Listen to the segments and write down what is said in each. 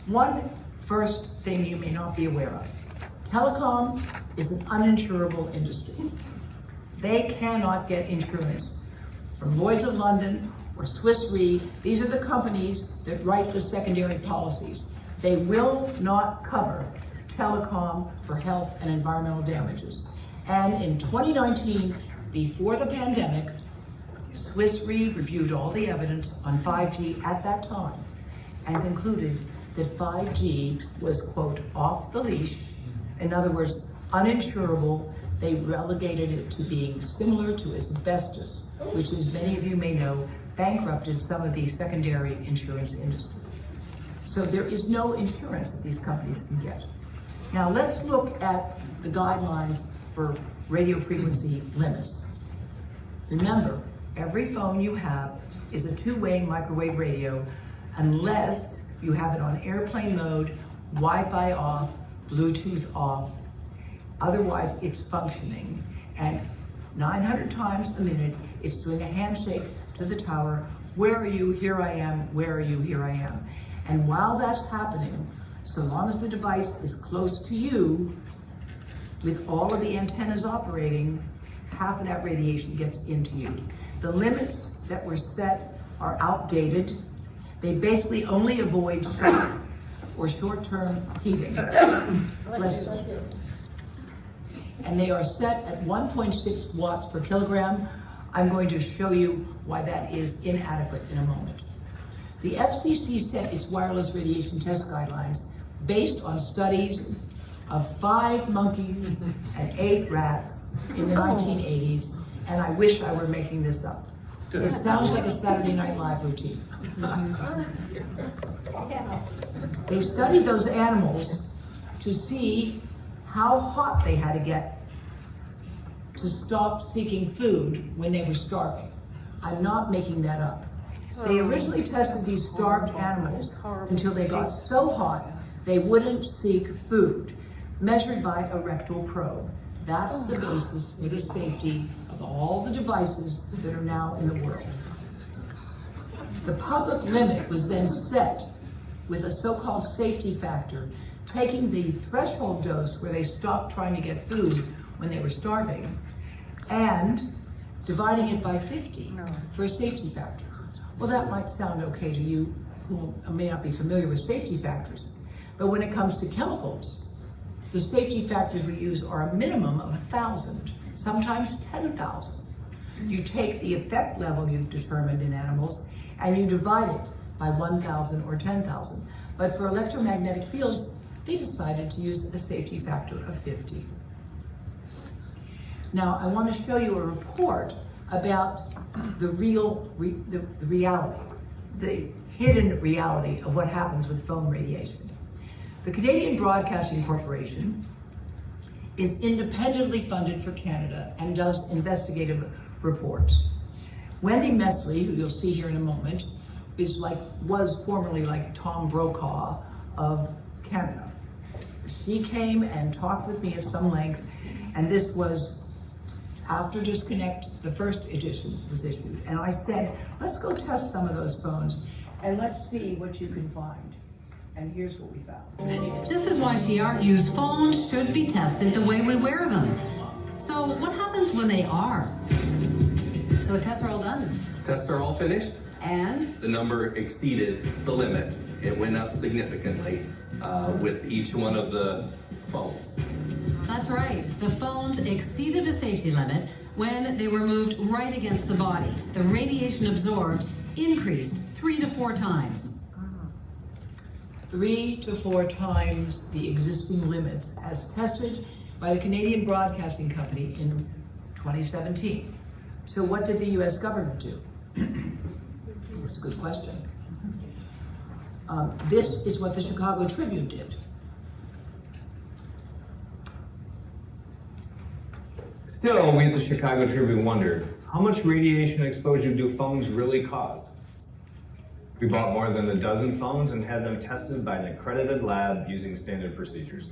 One first thing you may not be aware of. Telecom is an uninsurable industry. They cannot get insurance from Lloyd's of London or Swiss Re. These are the companies that write the secondary policies. They will not cover telecom for health and environmental damages. And in 2019, before the pandemic, Swiss Re reviewed all the evidence on 5G at that time and concluded that 5G was, quote, off the leash. In other words, uninsurable. They relegated it to being similar to asbestos, which, as many of you may know, bankrupted some of the secondary insurance industry. So there is no insurance that these companies can get. Now let's look at the guidelines for radio frequency limits. Remember, every phone you have is a two-way microwave radio unless you have it on airplane mode, Wi-Fi off, Bluetooth off. Otherwise, it's functioning. And 900 times a minute, it's doing a handshake to the tower. Where are you? Here I am. Where are you? Here I am. And while that's happening, so long as the device is close to you, with all of the antennas operating, half of that radiation gets into you. The limits that were set are outdated. They basically only avoid shock or short-term heating. Bless you. And they are set at 1.6 watts per kilogram. I'm going to show you why that is inadequate in a moment. The FCC set its wireless radiation test guidelines based on studies of 5 monkeys and 8 rats in the 1980s, and I wish I were making this up. It sounds like a Saturday Night Live routine. They studied those animals to see how hot they had to get to stop seeking food when they were starving. I'm not making that up. They originally tested these starved animals until they got so hot they wouldn't seek food, measured by a rectal probe. That's the basis for the safety of all the devices that are now in the world. The public limit was then set with a so-called safety factor, taking the threshold dose where they stopped trying to get food when they were starving, and dividing it by 50 for a safety factor. Well, that might sound okay to you who may not be familiar with safety factors, but when it comes to chemicals, the safety factors we use are a minimum of 1,000, sometimes 10,000. You take the effect level you've determined in animals and you divide it by 1,000 or 10,000. But for electromagnetic fields, they decided to use a safety factor of 50. Now, I want to show you a report about the reality, the hidden reality of what happens with phone radiation. The Canadian Broadcasting Corporation is independently funded for Canada and does investigative reports. Wendy Mesley, who you'll see here in a moment, was formerly like Tom Brokaw of Canada. She came and talked with me at some length, and this was after Disconnect, the first edition was issued. And I said, let's go test some of those phones and let's see what you can find. And here's what we found. This is why she argues phones should be tested the way we wear them. So what happens when they are? So the tests are all done. Tests are all finished. And? The number exceeded the limit. It went up significantly with each one of the phones. That's right. The phones exceeded the safety limit when they were moved right against the body. The radiation absorbed increased 3 to 4 times. 3 to 4 times the existing limits as tested by the Canadian Broadcasting Company in 2017. So what did the US government do? That's a good question. This is what the Chicago Tribune did. Still, we at the Chicago Tribune wondered, how much radiation exposure do phones really cause? We bought more than a dozen phones and had them tested by an accredited lab using standard procedures.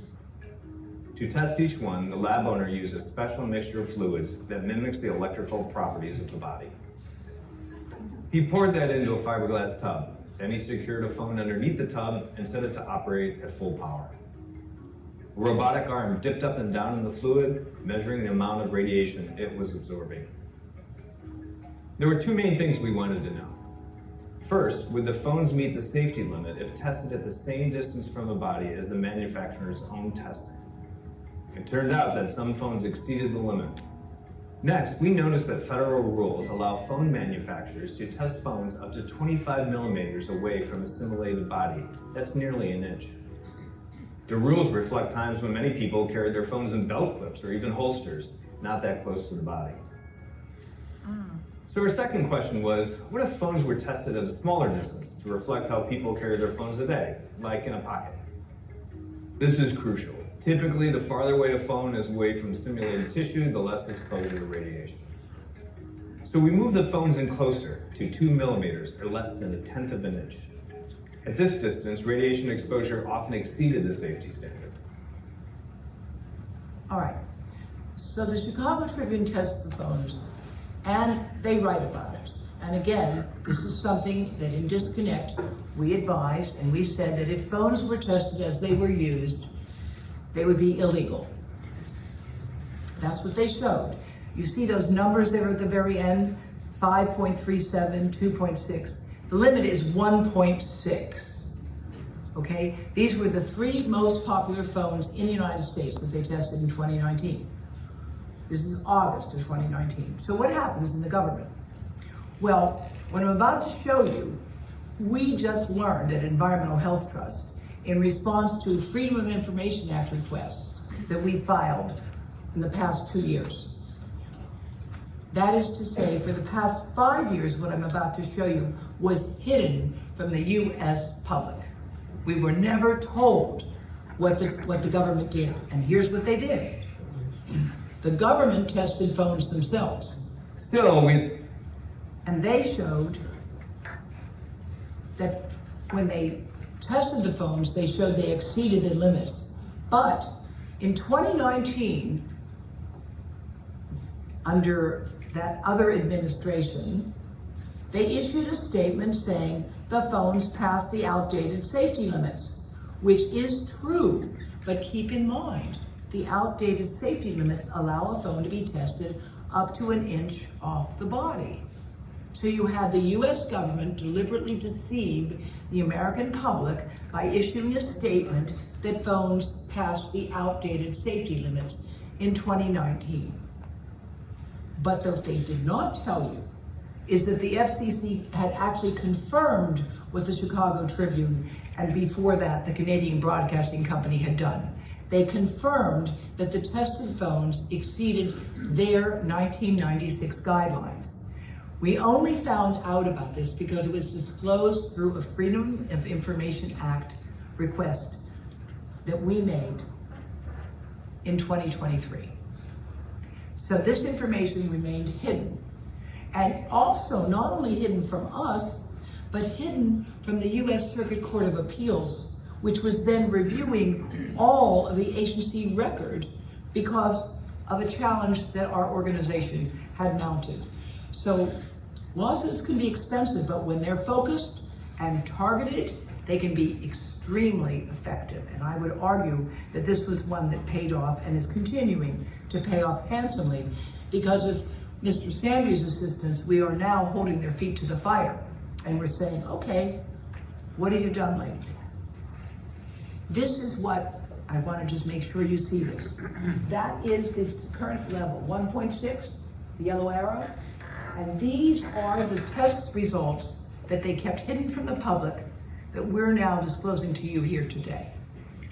To test each one, the lab owner used a special mixture of fluids that mimics the electrical properties of the body. He poured that into a fiberglass tub, Then he secured a phone underneath the tub and set it to operate at full power. A robotic arm dipped up and down in the fluid, measuring the amount of radiation it was absorbing. There were two main things we wanted to know. First, would the phones meet the safety limit if tested at the same distance from the body as the manufacturer's own testing? It turned out that some phones exceeded the limit. Next, we noticed that federal rules allow phone manufacturers to test phones up to 25 millimeters away from a simulated body. That's nearly an inch. The rules reflect times when many people carried their phones in belt clips or even holsters, not that close to the body. So our second question was, what if phones were tested at a smaller distance to reflect how people carry their phones today, like in a pocket? This is crucial. Typically, the farther away a phone is away from simulated tissue, the less exposure to radiation. So we moved the phones in closer to 2 millimeters, or less than 1/10 of an inch. At this distance, radiation exposure often exceeded the safety standard. All right, so the Chicago Tribune tests the phones and they write about it. And again, this is something that in Disconnect, we advised and we said that if phones were tested as they were used, they would be illegal. That's what they showed. You see those numbers there at the very end, 5.37, 2.6. The limit is 1.6, okay? These were the 3 most popular phones in the United States that they tested in 2019. This is August of 2019. So what happens in the government? Well, what I'm about to show you, we just learned at Environmental Health Trust in response to Freedom of Information Act requests that we filed in the past 2 years. That is to say, for the past 5 years, what I'm about to show you was hidden from the US public. We were never told what the government did, and here's what they did. The government tested phones themselves. And they showed that when they tested the phones, they showed they exceeded the limits. But in 2019, under that other administration, they issued a statement saying the phones passed the outdated safety limits, which is true, but keep in mind, the outdated safety limits allow a phone to be tested up to 1 inch off the body. So you had the US government deliberately deceive the American public by issuing a statement that phones passed the outdated safety limits in 2019. But what they did not tell you is that the FCC had actually confirmed what the Chicago Tribune and before that the Canadian Broadcasting Company had done. They confirmed that the tested phones exceeded their 1996 guidelines. We only found out about this because it was disclosed through a Freedom of Information Act request that we made in 2023. So this information remained hidden. And also not only hidden from us, but hidden from the US Circuit Court of Appeals, which was then reviewing all of the agency record because of a challenge that our organization had mounted. So lawsuits can be expensive, but when they're focused and targeted, they can be extremely effective. And I would argue that this was one that paid off and is continuing to pay off handsomely, because with Mr. Sandry's assistance, we are now holding their feet to the fire. And we're saying, okay, what have you done lately? This is what, I want to just make sure you see this. That is this current level, 1.6, the yellow arrow. And these are the test results that they kept hidden from the public that we're now disclosing to you here today.